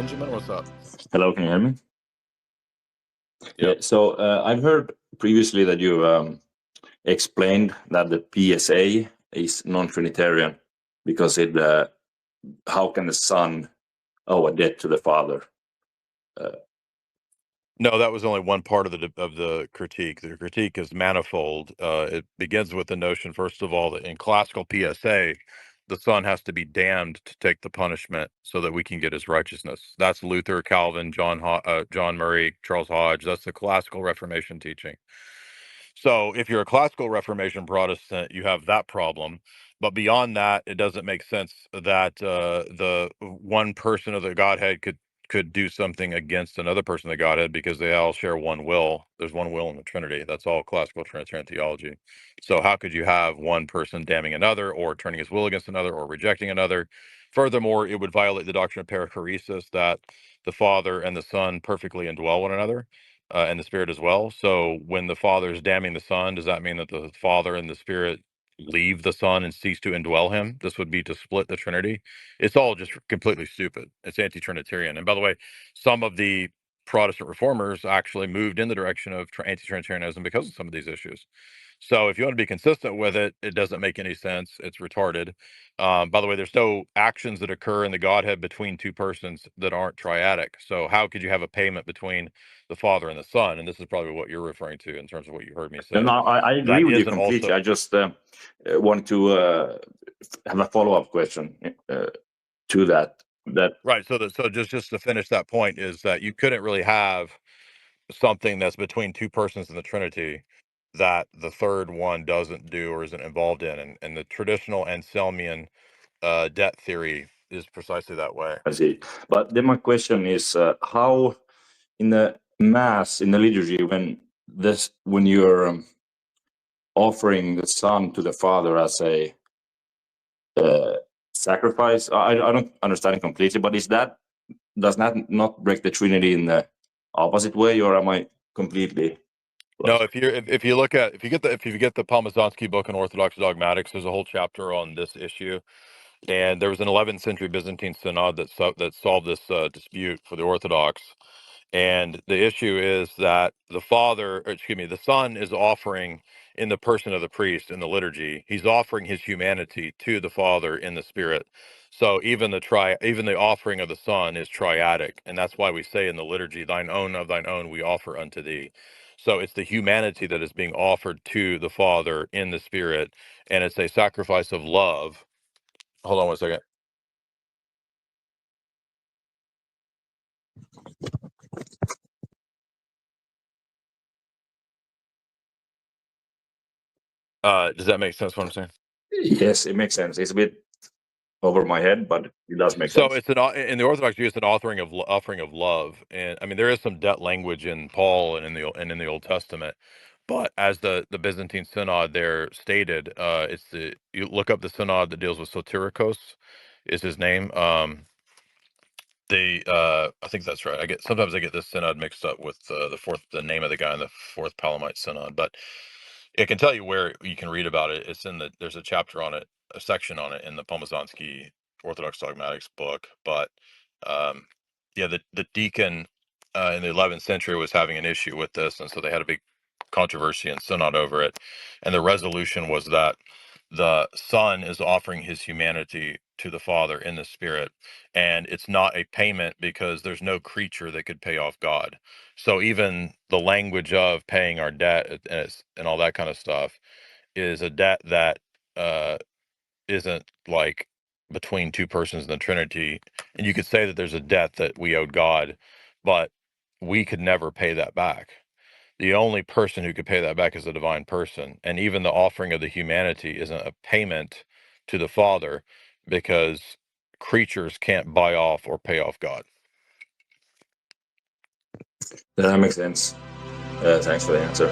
Benjamin, what's up? Hello, can you hear me? Yep. Yeah. So I've heard previously that you explained that the PSA is non-Trinitarian because how can the Son owe a debt to the Father? No, that was only one part of the critique. The critique is manifold. It begins with the notion, first of all, that in classical PSA, the Son has to be damned to take the punishment so that we can get his righteousness. That's Luther, Calvin, John Murray, Charles Hodge. That's the classical Reformation teaching. So if you're a classical Reformation Protestant, you have that problem. But beyond that, it doesn't make sense that the one person of the Godhead could do something against another person of the Godhead because they all share one will. There's one will in the Trinity. That's all classical Trinitarian theology. So how could you have one person damning another or turning his will against another or rejecting another? Furthermore, it would violate the doctrine of perichoresis that the Father and the Son perfectly indwell one another. And the Spirit as well. So when the Father is damning the Son, does that mean that the Father and the Spirit leave the Son and cease to indwell him? This would be to split the Trinity. It's all just completely stupid. It's anti-Trinitarian. And by the way, some of the Protestant reformers actually moved in the direction of anti-Trinitarianism because of some of these issues. So if you want to be consistent with it, it doesn't make any sense. It's retarded. By the way, there's no actions that occur in the Godhead between two persons that aren't triadic. So how could you have a payment between the Father and the Son? And this is probably what you're referring to in terms of what you heard me say. No, I agree with you completely. Also, I just want to have a follow-up question to that. Right. So just to finish that point is that you couldn't really have something that's between two persons in the Trinity that the third one doesn't do or isn't involved in. And the traditional Anselmian debt theory is precisely that way. I see. But then my question is, how in the Mass, in the liturgy, when you're offering the Son to the Father as a sacrifice, I don't understand it completely, but does that not break the Trinity in the opposite way, or am I completely lost? No, if you get the Palmazonsky book on Orthodox dogmatics, there's a whole chapter on this issue. And there was an 11th century Byzantine synod that solved this dispute for the Orthodox. And the issue is that the Son is offering in the person of the priest in the liturgy. He's offering his humanity to the Father in the Spirit. So even the offering of the Son is triadic, and that's why we say in the liturgy, "Thine own of thine own we offer unto thee." So it's the humanity that is being offered to the Father in the Spirit, and it's a sacrifice of love. Hold on one second. Does that make sense what I'm saying? Yes, it makes sense. It's a bit over my head, but it does make sense. So it's in the Orthodox view, it's an offering of love, and I mean there is some debt language in Paul and in the Old Testament, but as the Byzantine Synod there stated, you look up the synod that deals with Soterikos, is his name. I think that's right. Sometimes I get this synod mixed up with the name of the guy in the Fourth Palamite Synod, but I can tell you where you can read about it. There's a chapter on it, a section on it in the Pomazonsky Orthodox Dogmatics book. But yeah, the deacon in the 11th century was having an issue with this, and so they had a big controversy and synod over it. And the resolution was that the Son is offering his humanity to the Father in the Spirit, and it's not a payment because there's no creature that could pay off God. So even the language of paying our debt and all that kind of stuff is a debt that isn't like between two persons in the Trinity. And you could say that there's a debt that we owed God, but we could never pay that back. The only person who could pay that back is a divine person. And even the offering of the humanity isn't a payment to the Father because creatures can't buy off or pay off God. That makes sense. Thanks for the answer.